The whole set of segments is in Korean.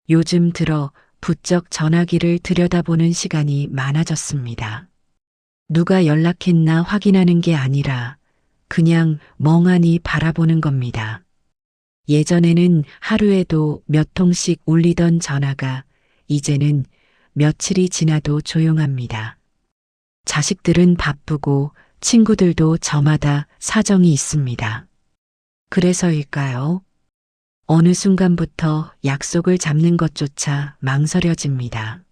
요즘 들어 부쩍 전화기를 들여다보는 시간이 많아졌습니다. 누가 연락했나 확인하는 게 아니라 그냥 멍하니 바라보는 겁니다. 예전에는 하루에도 몇 통씩 울리던 전화가 이제는 며칠이 지나도 조용합니다. 자식들은 바쁘고 친구들도 저마다 사정이 있습니다. 그래서일까요? 어느 순간부터 약속을 잡는 것조차 망설여집니다.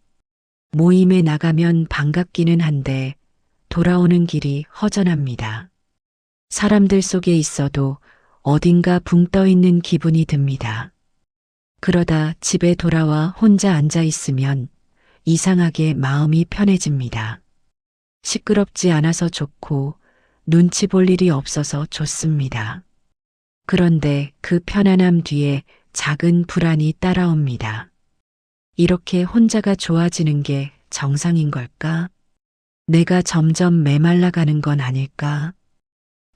모임에 나가면 반갑기는 한데 돌아오는 길이 허전합니다. 사람들 속에 있어도 어딘가 붕 떠 있는 기분이 듭니다. 그러다 집에 돌아와 혼자 앉아 있으면 이상하게 마음이 편해집니다. 시끄럽지 않아서 좋고 눈치 볼 일이 없어서 좋습니다. 그런데 그 편안함 뒤에 작은 불안이 따라옵니다. 이렇게 혼자가 좋아지는 게 정상인 걸까? 내가 점점 메말라가는 건 아닐까?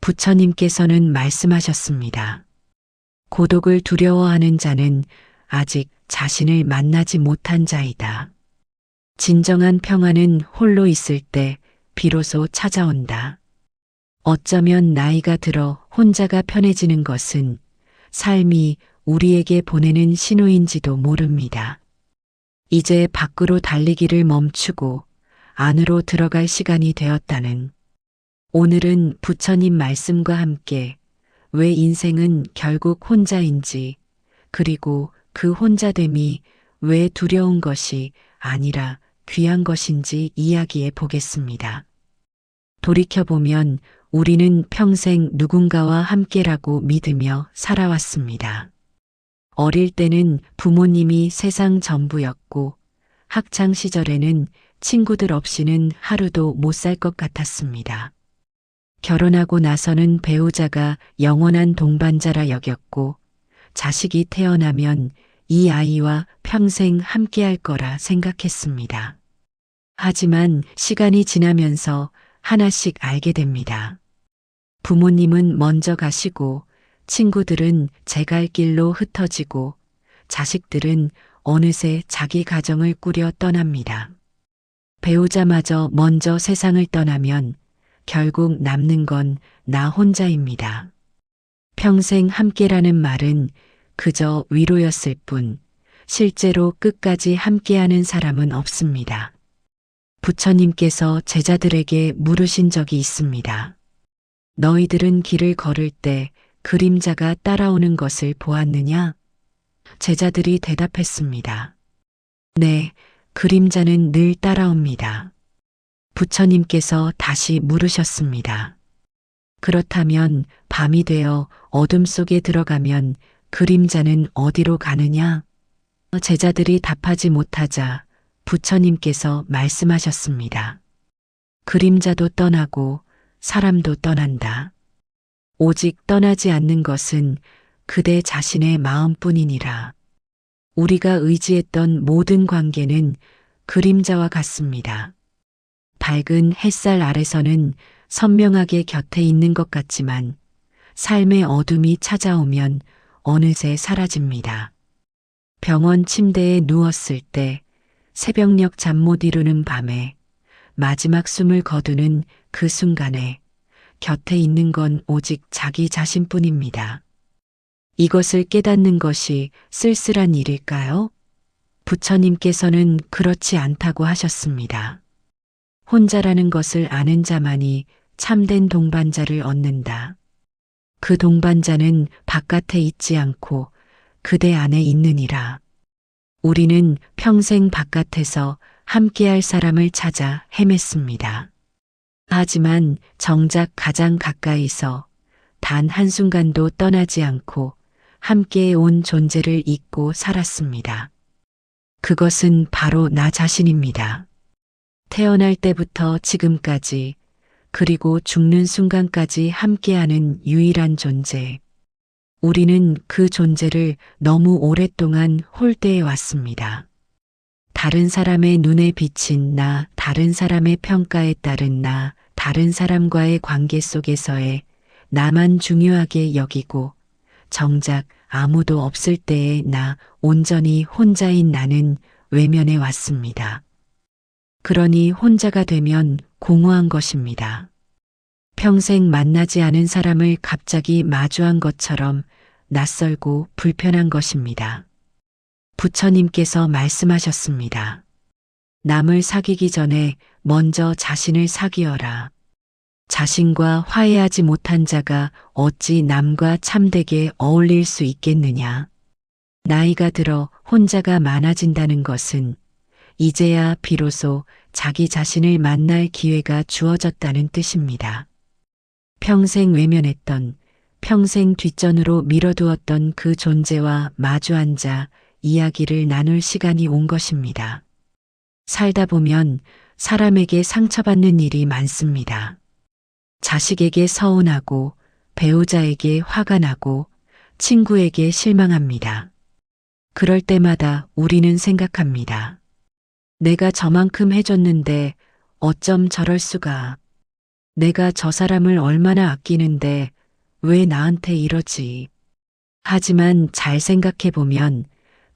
부처님께서는 말씀하셨습니다. 고독을 두려워하는 자는 아직 자신을 만나지 못한 자이다. 진정한 평안은 홀로 있을 때 비로소 찾아온다. 어쩌면 나이가 들어 혼자가 편해지는 것은 삶이 우리에게 보내는 신호인지도 모릅니다. 이제 밖으로 달리기를 멈추고 안으로 들어갈 시간이 되었다는. 오늘은 부처님 말씀과 함께 왜 인생은 결국 혼자인지, 그리고 그 혼자됨이 왜 두려운 것이 아니라 귀한 것인지 이야기해 보겠습니다. 돌이켜보면 우리는 평생 누군가와 함께라고 믿으며 살아왔습니다. 어릴 때는 부모님이 세상 전부였고 학창 시절에는 친구들 없이는 하루도 못 살 것 같았습니다. 결혼하고 나서는 배우자가 영원한 동반자라 여겼고 자식이 태어나면 이 아이와 평생 함께할 거라 생각했습니다. 하지만 시간이 지나면서 하나씩 알게 됩니다. 부모님은 먼저 가시고 친구들은 제 갈 길로 흩어지고 자식들은 어느새 자기 가정을 꾸려 떠납니다. 배우자마저 먼저 세상을 떠나면 결국 남는 건 나 혼자입니다. 평생 함께라는 말은 그저 위로였을 뿐 실제로 끝까지 함께하는 사람은 없습니다. 부처님께서 제자들에게 물으신 적이 있습니다. 너희들은 길을 걸을 때 그림자가 따라오는 것을 보았느냐? 제자들이 대답했습니다. 네, 그림자는 늘 따라옵니다. 부처님께서 다시 물으셨습니다. 그렇다면 밤이 되어 어둠 속에 들어가면 그림자는 어디로 가느냐? 제자들이 답하지 못하자 부처님께서 말씀하셨습니다. 그림자도 떠나고 사람도 떠난다. 오직 떠나지 않는 것은 그대 자신의 마음뿐이니라. 우리가 의지했던 모든 관계는 그림자와 같습니다. 밝은 햇살 아래서는 선명하게 곁에 있는 것 같지만 삶의 어둠이 찾아오면 어느새 사라집니다. 병원 침대에 누웠을 때 새벽녘 잠 못 이루는 밤에 마지막 숨을 거두는 그 순간에 곁에 있는 건 오직 자기 자신뿐입니다. 이것을 깨닫는 것이 쓸쓸한 일일까요? 부처님께서는 그렇지 않다고 하셨습니다. 혼자라는 것을 아는 자만이 참된 동반자를 얻는다. 그 동반자는 바깥에 있지 않고 그대 안에 있느니라. 우리는 평생 바깥에서 함께할 사람을 찾아 헤맸습니다. 하지만 정작 가장 가까이서 단 한순간도 떠나지 않고 함께 온 존재를 잊고 살았습니다. 그것은 바로 나 자신입니다. 태어날 때부터 지금까지 그리고 죽는 순간까지 함께하는 유일한 존재. 우리는 그 존재를 너무 오랫동안 홀대해 왔습니다. 다른 사람의 눈에 비친 나, 다른 사람의 평가에 따른 나, 다른 사람과의 관계 속에서의 나만 중요하게 여기고 정작 아무도 없을 때에 온전히 혼자인 나는 외면해 왔습니다. 그러니 혼자가 되면 공허한 것입니다. 평생 만나지 않은 사람을 갑자기 마주한 것처럼 낯설고 불편한 것입니다. 부처님께서 말씀하셨습니다. 남을 사귀기 전에 먼저 자신을 사귀어라. 자신과 화해하지 못한 자가 어찌 남과 참되게 어울릴 수 있겠느냐. 나이가 들어 혼자가 많아진다는 것은 이제야 비로소 자기 자신을 만날 기회가 주어졌다는 뜻입니다. 평생 외면했던, 평생 뒷전으로 밀어두었던 그 존재와 마주 앉아 이야기를 나눌 시간이 온 것입니다. 살다 보면 사람에게 상처받는 일이 많습니다. 자식에게 서운하고, 배우자에게 화가 나고, 친구에게 실망합니다. 그럴 때마다 우리는 생각합니다. 내가 저만큼 해줬는데 어쩜 저럴 수가. 내가 저 사람을 얼마나 아끼는데 왜 나한테 이러지. 하지만 잘 생각해보면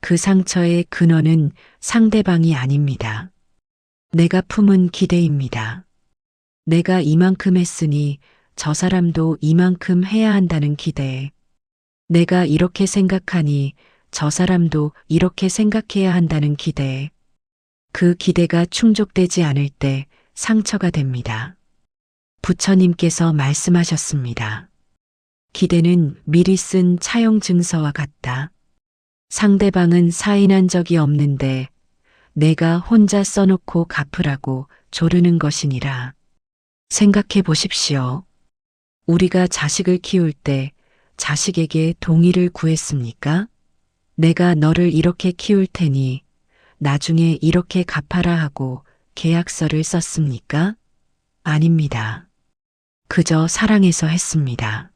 그 상처의 근원은 상대방이 아닙니다. 내가 품은 기대입니다. 내가 이만큼 했으니 저 사람도 이만큼 해야 한다는 기대. 내가 이렇게 생각하니 저 사람도 이렇게 생각해야 한다는 기대. 그 기대가 충족되지 않을 때 상처가 됩니다. 부처님께서 말씀하셨습니다. 기대는 미리 쓴 차용 증서와 같다. 상대방은 사인한 적이 없는데 내가 혼자 써놓고 갚으라고 조르는 것이니라. 생각해 보십시오. 우리가 자식을 키울 때 자식에게 동의를 구했습니까? 내가 너를 이렇게 키울 테니 나중에 이렇게 갚아라 하고 계약서를 썼습니까? 아닙니다. 그저 사랑해서 했습니다.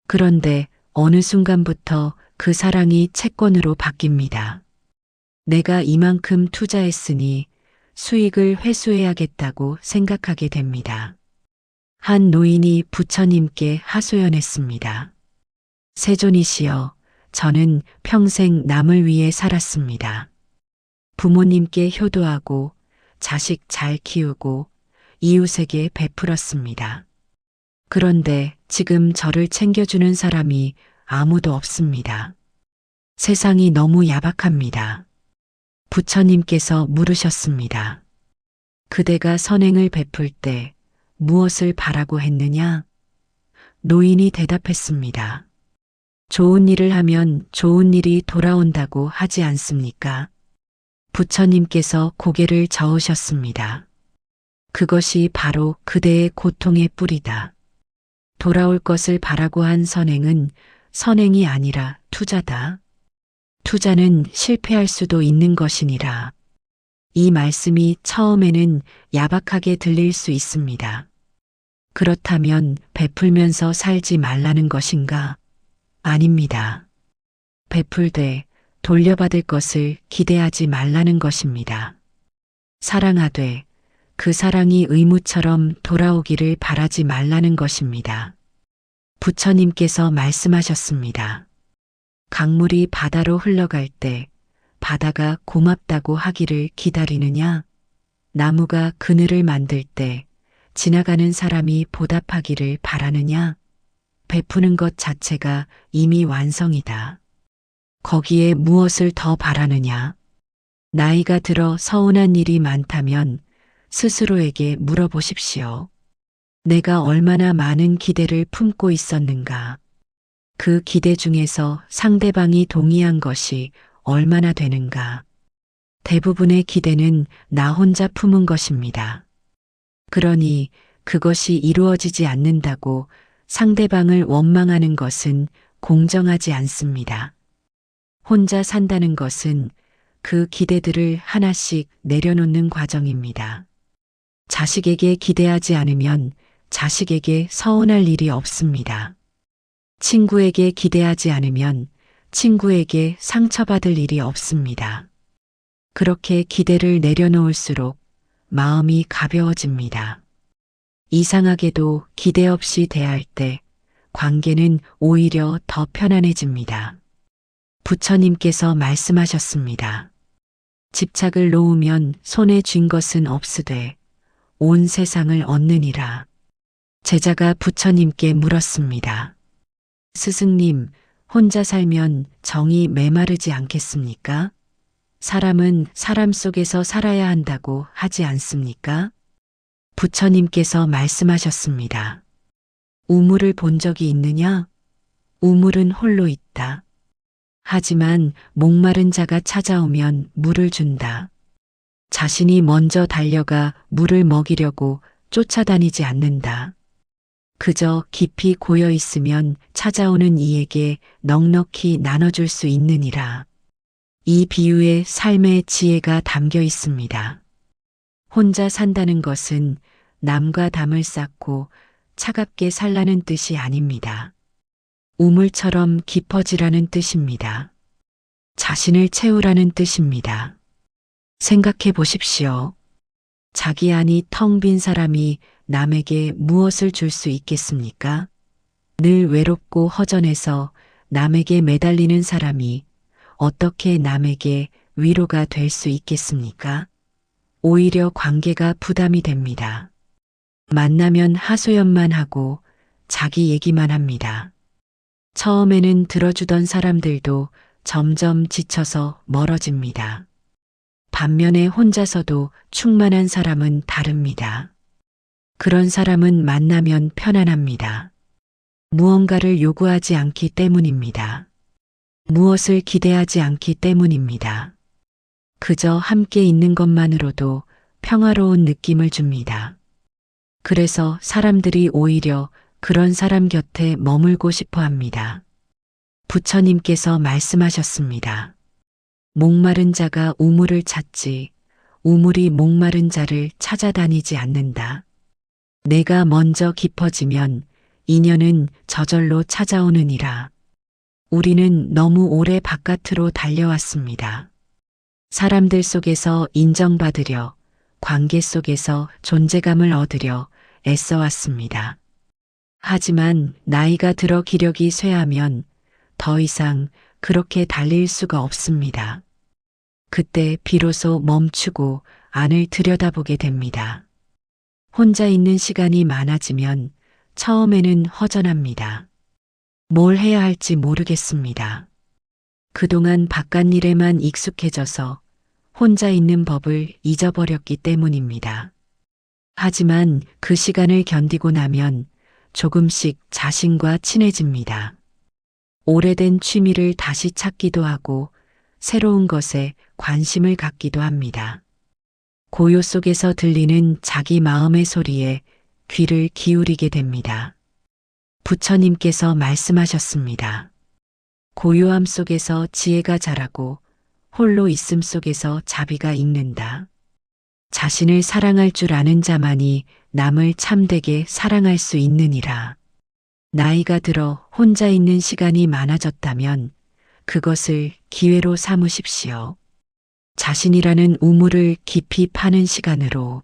그런데 어느 순간부터 그 사랑이 채권으로 바뀝니다. 내가 이만큼 투자했으니 수익을 회수해야겠다고 생각하게 됩니다. 한 노인이 부처님께 하소연했습니다. 세존이시여, 저는 평생 남을 위해 살았습니다. 부모님께 효도하고 자식 잘 키우고 이웃에게 베풀었습니다. 그런데 지금 저를 챙겨주는 사람이 아무도 없습니다. 세상이 너무 야박합니다. 부처님께서 물으셨습니다. 그대가 선행을 베풀 때 무엇을 바라고 했느냐? 노인이 대답했습니다. 좋은 일을 하면 좋은 일이 돌아온다고 하지 않습니까? 부처님께서 고개를 저으셨습니다. 그것이 바로 그대의 고통의 뿌리다. 돌아올 것을 바라고 한 선행은 선행이 아니라 투자다. 투자는 실패할 수도 있는 것이니라. 이 말씀이 처음에는 야박하게 들릴 수 있습니다. 그렇다면 베풀면서 살지 말라는 것인가? 아닙니다. 베풀되 돌려받을 것을 기대하지 말라는 것입니다. 사랑하되 그 사랑이 의무처럼 돌아오기를 바라지 말라는 것입니다. 부처님께서 말씀하셨습니다. 강물이 바다로 흘러갈 때 바다가 고맙다고 하기를 기다리느냐? 나무가 그늘을 만들 때 지나가는 사람이 보답하기를 바라느냐? 베푸는 것 자체가 이미 완성이다. 거기에 무엇을 더 바라느냐? 나이가 들어 서운한 일이 많다면 스스로에게 물어보십시오. 내가 얼마나 많은 기대를 품고 있었는가? 그 기대 중에서 상대방이 동의한 것이 얼마나 되는가? 대부분의 기대는 나 혼자 품은 것입니다. 그러니 그것이 이루어지지 않는다고 상대방을 원망하는 것은 공정하지 않습니다. 혼자 산다는 것은 그 기대들을 하나씩 내려놓는 과정입니다. 자식에게 기대하지 않으면 자식에게 서운할 일이 없습니다. 친구에게 기대하지 않으면 친구에게 상처받을 일이 없습니다. 그렇게 기대를 내려놓을수록 마음이 가벼워집니다. 이상하게도 기대 없이 대할 때 관계는 오히려 더 편안해집니다. 부처님께서 말씀하셨습니다. 집착을 놓으면 손에 쥔 것은 없으되 온 세상을 얻느니라. 제자가 부처님께 물었습니다. 스승님, 혼자 살면 정이 메마르지 않겠습니까? 사람은 사람 속에서 살아야 한다고 하지 않습니까? 부처님께서 말씀하셨습니다. 우물을 본 적이 있느냐? 우물은 홀로 있다. 하지만 목마른 자가 찾아오면 물을 준다. 자신이 먼저 달려가 물을 먹이려고 쫓아다니지 않는다. 그저 깊이 고여 있으면 찾아오는 이에게 넉넉히 나눠줄 수 있느니라. 이 비유에 삶의 지혜가 담겨 있습니다. 혼자 산다는 것은 남과 담을 쌓고 차갑게 살라는 뜻이 아닙니다. 우물처럼 깊어지라는 뜻입니다. 자신을 채우라는 뜻입니다. 생각해 보십시오. 자기 안이 텅 빈 사람이 남에게 무엇을 줄 수 있겠습니까? 늘 외롭고 허전해서 남에게 매달리는 사람이 어떻게 남에게 위로가 될 수 있겠습니까? 오히려 관계가 부담이 됩니다. 만나면 하소연만 하고 자기 얘기만 합니다. 처음에는 들어주던 사람들도 점점 지쳐서 멀어집니다. 반면에 혼자서도 충만한 사람은 다릅니다. 그런 사람은 만나면 편안합니다. 무언가를 요구하지 않기 때문입니다. 무엇을 기대하지 않기 때문입니다. 그저 함께 있는 것만으로도 평화로운 느낌을 줍니다. 그래서 사람들이 오히려 그런 사람 곁에 머물고 싶어 합니다. 부처님께서 말씀하셨습니다. 목마른 자가 우물을 찾지 우물이 목마른 자를 찾아다니지 않는다. 내가 먼저 깊어지면 인연은 저절로 찾아오느니라. 우리는 너무 오래 바깥으로 달려왔습니다. 사람들 속에서 인정받으려, 관계 속에서 존재감을 얻으려 애써왔습니다. 하지만 나이가 들어 기력이 쇠하면 더 이상 그렇게 달릴 수가 없습니다. 그때 비로소 멈추고 안을 들여다보게 됩니다. 혼자 있는 시간이 많아지면 처음에는 허전합니다. 뭘 해야 할지 모르겠습니다. 그동안 바깥 일에만 익숙해져서 혼자 있는 법을 잊어버렸기 때문입니다. 하지만 그 시간을 견디고 나면 조금씩 자신과 친해집니다. 오래된 취미를 다시 찾기도 하고 새로운 것에 관심을 갖기도 합니다. 고요 속에서 들리는 자기 마음의 소리에 귀를 기울이게 됩니다. 부처님께서 말씀하셨습니다. 고요함 속에서 지혜가 자라고 홀로 있음 속에서 자비가 익는다. 자신을 사랑할 줄 아는 자만이 남을 참되게 사랑할 수 있느니라. 나이가 들어 혼자 있는 시간이 많아졌다면 그것을 기회로 삼으십시오. 자신이라는 우물을 깊이 파는 시간으로.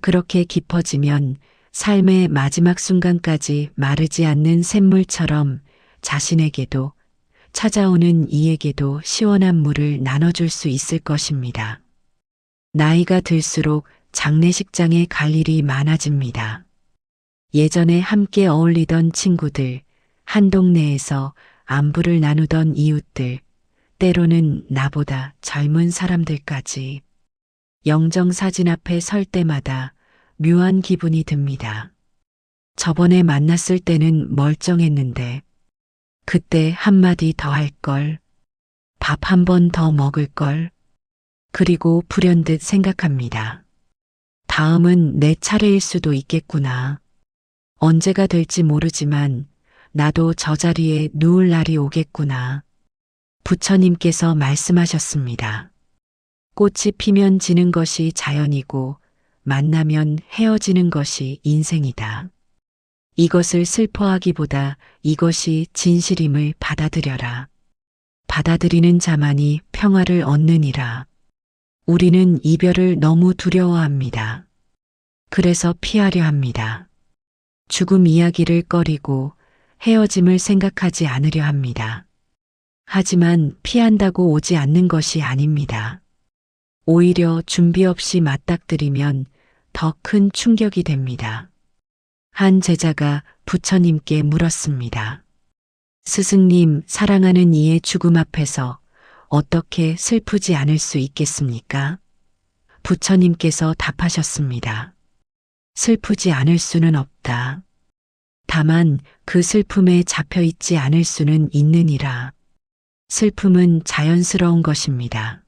그렇게 깊어지면 삶의 마지막 순간까지 마르지 않는 샘물처럼 자신에게도 찾아오는 이에게도 시원한 물을 나눠줄 수 있을 것입니다. 나이가 들수록 장례식장에 갈 일이 많아집니다. 예전에 함께 어울리던 친구들, 한 동네에서 안부를 나누던 이웃들, 때로는 나보다 젊은 사람들까지 영정사진 앞에 설 때마다 묘한 기분이 듭니다. 저번에 만났을 때는 멀쩡했는데 그때 한마디 더 할 걸, 밥 한 번 더 먹을 걸, 그리고 불현듯 생각합니다. 다음은 내 차례일 수도 있겠구나. 언제가 될지 모르지만 나도 저 자리에 누울 날이 오겠구나. 부처님께서 말씀하셨습니다. 꽃이 피면 지는 것이 자연이고 만나면 헤어지는 것이 인생이다. 이것을 슬퍼하기보다 이것이 진실임을 받아들여라. 받아들이는 자만이 평화를 얻느니라. 우리는 이별을 너무 두려워합니다. 그래서 피하려 합니다. 죽음 이야기를 꺼리고 헤어짐을 생각하지 않으려 합니다. 하지만 피한다고 오지 않는 것이 아닙니다. 오히려 준비 없이 맞닥뜨리면 더 큰 충격이 됩니다. 한 제자가 부처님께 물었습니다. 스승님, 사랑하는 이의 죽음 앞에서 어떻게 슬프지 않을 수 있겠습니까? 부처님께서 답하셨습니다. 슬프지 않을 수는 없다. 다만 그 슬픔에 잡혀 있지 않을 수는 있느니라. 슬픔은 자연스러운 것입니다.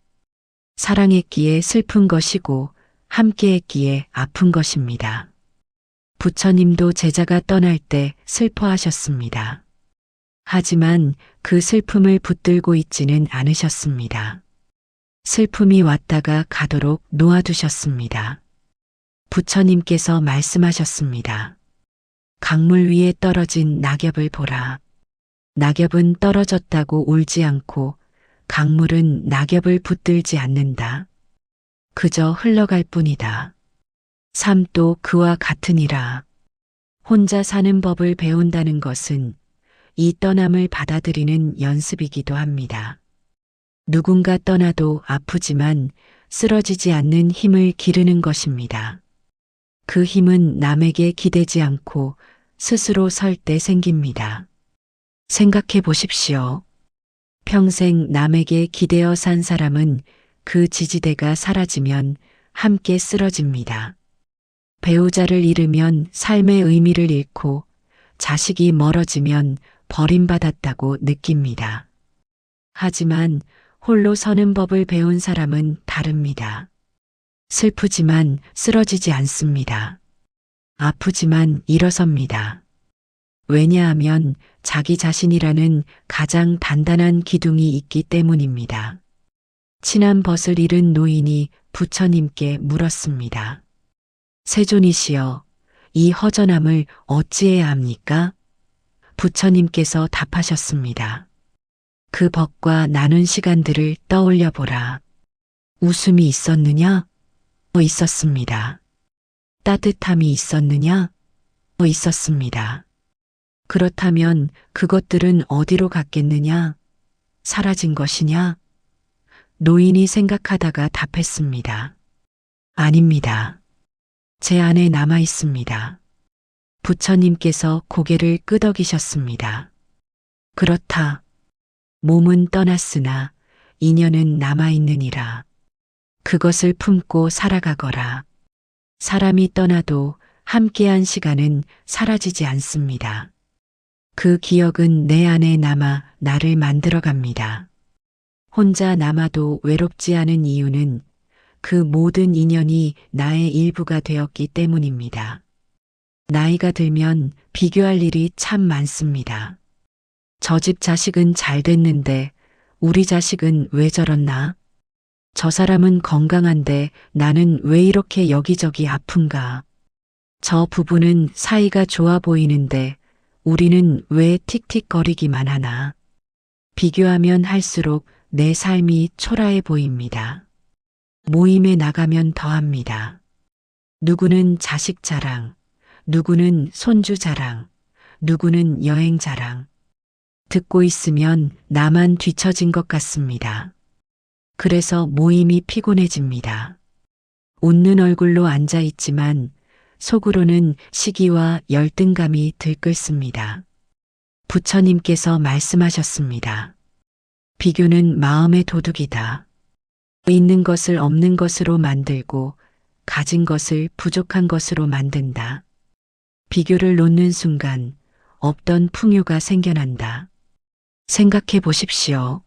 사랑했기에 슬픈 것이고 함께했기에 아픈 것입니다. 부처님도 제자가 떠날 때 슬퍼하셨습니다. 하지만 그 슬픔을 붙들고 있지는 않으셨습니다. 슬픔이 왔다가 가도록 놓아두셨습니다. 부처님께서 말씀하셨습니다. 강물 위에 떨어진 낙엽을 보라. 낙엽은 떨어졌다고 울지 않고 강물은 낙엽을 붙들지 않는다. 그저 흘러갈 뿐이다. 삶도 그와 같으니라. 혼자 사는 법을 배운다는 것은 이 떠남을 받아들이는 연습이기도 합니다. 누군가 떠나도 아프지만 쓰러지지 않는 힘을 기르는 것입니다. 그 힘은 남에게 기대지 않고 스스로 설 때 생깁니다. 생각해 보십시오. 평생 남에게 기대어 산 사람은 그 지지대가 사라지면 함께 쓰러집니다. 배우자를 잃으면 삶의 의미를 잃고 자식이 멀어지면 버림받았다고 느낍니다. 하지만 홀로 서는 법을 배운 사람은 다릅니다. 슬프지만 쓰러지지 않습니다. 아프지만 일어섭니다. 왜냐하면 자기 자신이라는 가장 단단한 기둥이 있기 때문입니다. 친한 벗을 잃은 노인이 부처님께 물었습니다. 세존이시여, 이 허전함을 어찌해야 합니까? 부처님께서 답하셨습니다. 그 벗과 나눈 시간들을 떠올려 보라. 웃음이 있었느냐? 있었습니다. 따뜻함이 있었느냐? 있었습니다. 그렇다면 그것들은 어디로 갔겠느냐? 사라진 것이냐? 노인이 생각하다가 답했습니다. 아닙니다. 제 안에 남아 있습니다. 부처님께서 고개를 끄덕이셨습니다. 그렇다. 몸은 떠났으나 인연은 남아있느니라. 그것을 품고 살아가거라. 사람이 떠나도 함께한 시간은 사라지지 않습니다. 그 기억은 내 안에 남아 나를 만들어갑니다. 혼자 남아도 외롭지 않은 이유는 그 모든 인연이 나의 일부가 되었기 때문입니다. 나이가 들면 비교할 일이 참 많습니다. 저 집 자식은 잘 됐는데 우리 자식은 왜 저렇나? 저 사람은 건강한데 나는 왜 이렇게 여기저기 아픈가? 저 부부는 사이가 좋아 보이는데 우리는 왜 틱틱거리기만 하나? 비교하면 할수록 내 삶이 초라해 보입니다. 모임에 나가면 더합니다. 누구는 자식 자랑, 누구는 손주 자랑, 누구는 여행 자랑. 듣고 있으면 나만 뒤처진 것 같습니다. 그래서 모임이 피곤해집니다. 웃는 얼굴로 앉아 있지만 속으로는 시기와 열등감이 들끓습니다. 부처님께서 말씀하셨습니다. 비교는 마음의 도둑이다. 있는 것을 없는 것으로 만들고 가진 것을 부족한 것으로 만든다. 비교를 놓는 순간 없던 풍요가 생겨난다. 생각해 보십시오.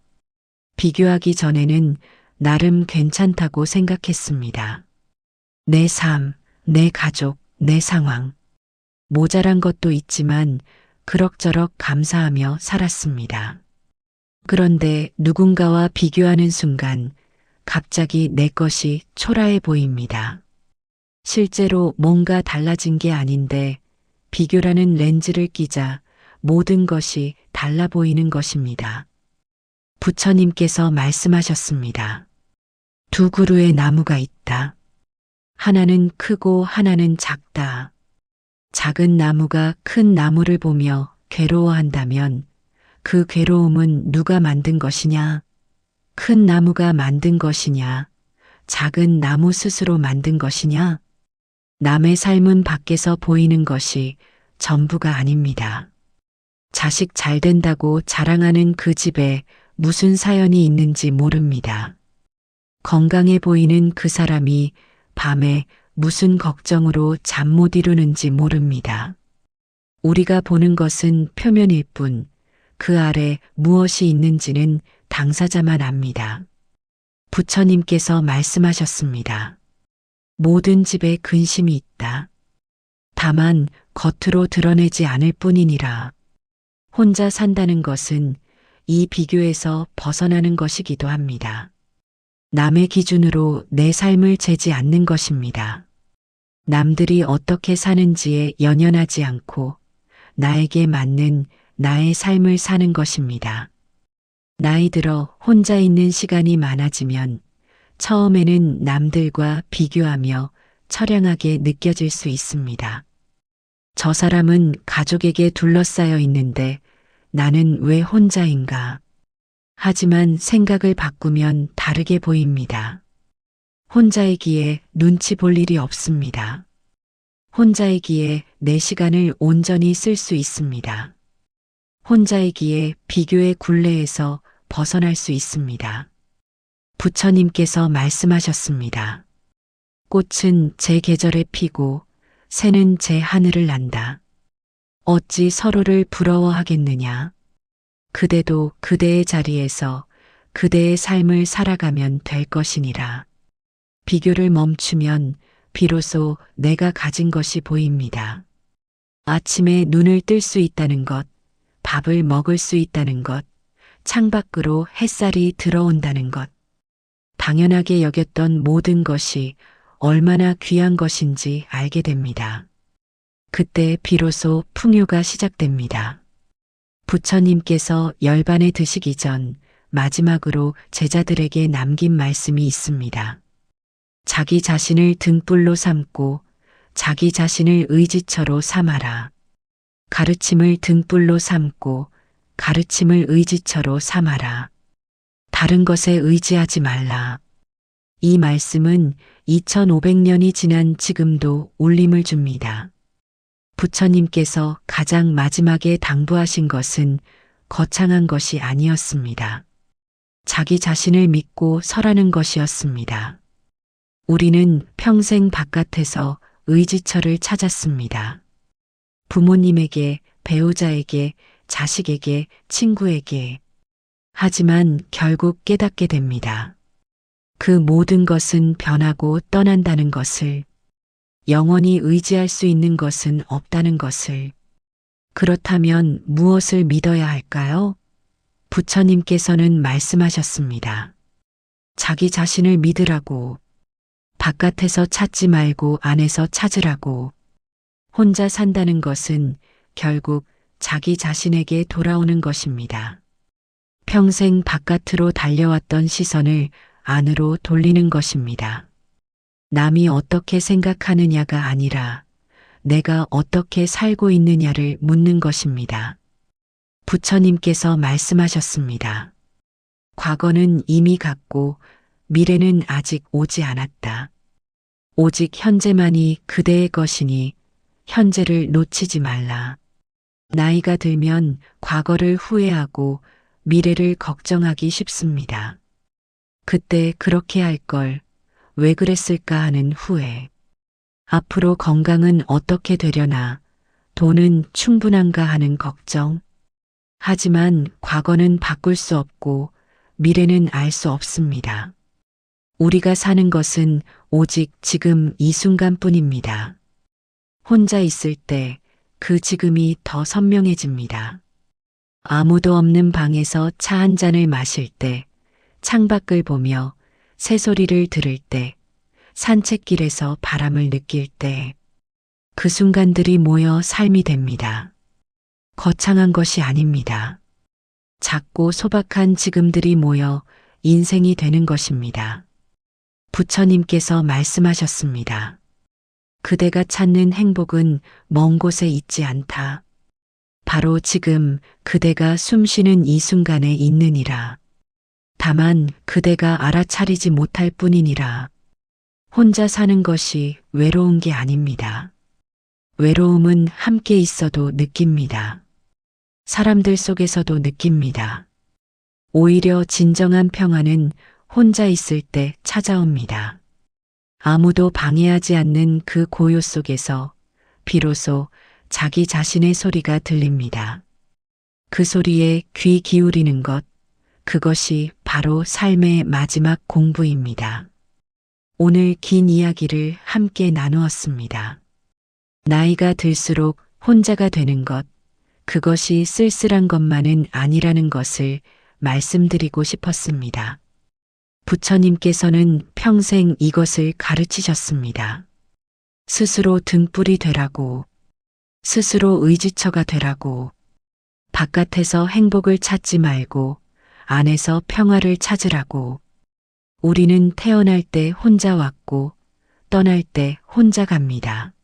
비교하기 전에는 나름 괜찮다고 생각했습니다. 내 삶, 내 가족, 내 상황. 모자란 것도 있지만 그럭저럭 감사하며 살았습니다. 그런데 누군가와 비교하는 순간 갑자기 내 것이 초라해 보입니다. 실제로 뭔가 달라진 게 아닌데 비교라는 렌즈를 끼자 모든 것이 달라 보이는 것입니다. 부처님께서 말씀하셨습니다. 두 그루의 나무가 있다. 하나는 크고 하나는 작다. 작은 나무가 큰 나무를 보며 괴로워한다면 그 괴로움은 누가 만든 것이냐? 큰 나무가 만든 것이냐? 작은 나무 스스로 만든 것이냐? 남의 삶은 밖에서 보이는 것이 전부가 아닙니다. 자식 잘 된다고 자랑하는 그 집에 무슨 사연이 있는지 모릅니다. 건강해 보이는 그 사람이 밤에 무슨 걱정으로 잠 못 이루는지 모릅니다. 우리가 보는 것은 표면일 뿐, 그 아래 무엇이 있는지는 당사자만 압니다. 부처님께서 말씀하셨습니다. 모든 집에 근심이 있다. 다만 겉으로 드러내지 않을 뿐이니라. 혼자 산다는 것은 이 비교에서 벗어나는 것이기도 합니다. 남의 기준으로 내 삶을 재지 않는 것입니다. 남들이 어떻게 사는지에 연연하지 않고 나에게 맞는 나의 삶을 사는 것입니다. 나이 들어 혼자 있는 시간이 많아지면 처음에는 남들과 비교하며 처량하게 느껴질 수 있습니다. 저 사람은 가족에게 둘러싸여 있는데 나는 왜 혼자인가? 하지만 생각을 바꾸면 다르게 보입니다. 혼자이기에 눈치 볼 일이 없습니다. 혼자이기에 내 시간을 온전히 쓸 수 있습니다. 혼자이기에 비교의 굴레에서 벗어날 수 있습니다. 부처님께서 말씀하셨습니다. 꽃은 제 계절에 피고 새는 제 하늘을 난다. 어찌 서로를 부러워하겠느냐? 그대도 그대의 자리에서 그대의 삶을 살아가면 될 것이니라. 비교를 멈추면 비로소 내가 가진 것이 보입니다. 아침에 눈을 뜰 수 있다는 것, 밥을 먹을 수 있다는 것, 창밖으로 햇살이 들어온다는 것, 당연하게 여겼던 모든 것이 얼마나 귀한 것인지 알게 됩니다. 그때 비로소 풍요가 시작됩니다. 부처님께서 열반에 드시기 전 마지막으로 제자들에게 남긴 말씀이 있습니다. 자기 자신을 등불로 삼고 자기 자신을 의지처로 삼아라. 가르침을 등불로 삼고 가르침을 의지처로 삼아라. 다른 것에 의지하지 말라. 이 말씀은 2500년이 지난 지금도 울림을 줍니다. 부처님께서 가장 마지막에 당부하신 것은 거창한 것이 아니었습니다. 자기 자신을 믿고 설하는 것이었습니다. 우리는 평생 바깥에서 의지처를 찾았습니다. 부모님에게, 배우자에게, 자식에게, 친구에게. 하지만 결국 깨닫게 됩니다. 그 모든 것은 변하고 떠난다는 것을, 영원히 의지할 수 있는 것은 없다는 것을. 그렇다면 무엇을 믿어야 할까요? 부처님께서는 말씀하셨습니다. 자기 자신을 믿으라고. 바깥에서 찾지 말고 안에서 찾으라고. 혼자 산다는 것은 결국 자기 자신에게 돌아오는 것입니다. 평생 바깥으로 달려왔던 시선을 안으로 돌리는 것입니다. 남이 어떻게 생각하느냐가 아니라 내가 어떻게 살고 있느냐를 묻는 것입니다. 부처님께서 말씀하셨습니다. 과거는 이미 갔고 미래는 아직 오지 않았다. 오직 현재만이 그대의 것이니 현재를 놓치지 말라. 나이가 들면 과거를 후회하고 미래를 걱정하기 쉽습니다. 그때 그렇게 할 걸 왜 그랬을까 하는 후회. 앞으로 건강은 어떻게 되려나, 돈은 충분한가 하는 걱정. 하지만 과거는 바꿀 수 없고 미래는 알 수 없습니다. 우리가 사는 것은 오직 지금 이 순간뿐입니다. 혼자 있을 때 그 지금이 더 선명해집니다. 아무도 없는 방에서 차 한 잔을 마실 때, 창밖을 보며 새소리를 들을 때, 산책길에서 바람을 느낄 때, 그 순간들이 모여 삶이 됩니다. 거창한 것이 아닙니다. 작고 소박한 지금들이 모여 인생이 되는 것입니다. 부처님께서 말씀하셨습니다. 그대가 찾는 행복은 먼 곳에 있지 않다. 바로 지금 그대가 숨쉬는 이 순간에 있느니라. 다만 그대가 알아차리지 못할 뿐이니라. 혼자 사는 것이 외로운 게 아닙니다. 외로움은 함께 있어도 느낍니다. 사람들 속에서도 느낍니다. 오히려 진정한 평화는 혼자 있을 때 찾아옵니다. 아무도 방해하지 않는 그 고요 속에서 비로소 자기 자신의 소리가 들립니다. 그 소리에 귀 기울이는 것, 그것이 바로 삶의 마지막 공부입니다. 오늘 긴 이야기를 함께 나누었습니다. 나이가 들수록 혼자가 되는 것, 그것이 쓸쓸한 것만은 아니라는 것을 말씀드리고 싶었습니다. 부처님께서는 평생 이것을 가르치셨습니다. 스스로 등불이 되라고, 스스로 의지처가 되라고, 바깥에서 행복을 찾지 말고 안에서 평화를 찾으라고. 우리는 태어날 때 혼자 왔고 떠날 때 혼자 갑니다.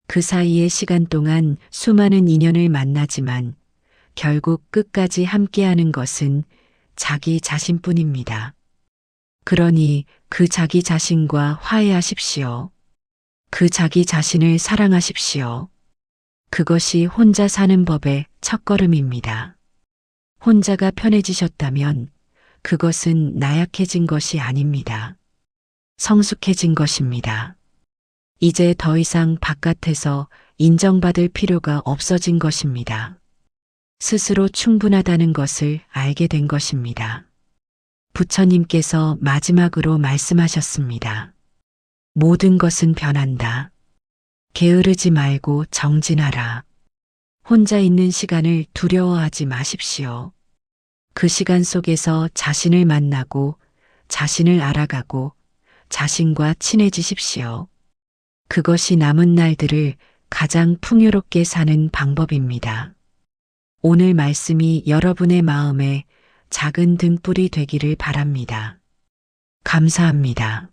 그 사이의 시간 동안 수많은 인연을 만나지만 결국 끝까지 함께하는 것은 자기 자신뿐입니다. 그러니 그 자기 자신과 화해하십시오. 그 자기 자신을 사랑하십시오. 그것이 혼자 사는 법의 첫걸음입니다. 혼자가 편해지셨다면 그것은 나약해진 것이 아닙니다. 성숙해진 것입니다. 이제 더 이상 바깥에서 인정받을 필요가 없어진 것입니다. 스스로 충분하다는 것을 알게 된 것입니다. 부처님께서 마지막으로 말씀하셨습니다. 모든 것은 변한다. 게으르지 말고 정진하라. 혼자 있는 시간을 두려워하지 마십시오. 그 시간 속에서 자신을 만나고 자신을 알아가고 자신과 친해지십시오. 그것이 남은 날들을 가장 풍요롭게 사는 방법입니다. 오늘 말씀이 여러분의 마음에 작은 등불이 되기를 바랍니다. 감사합니다.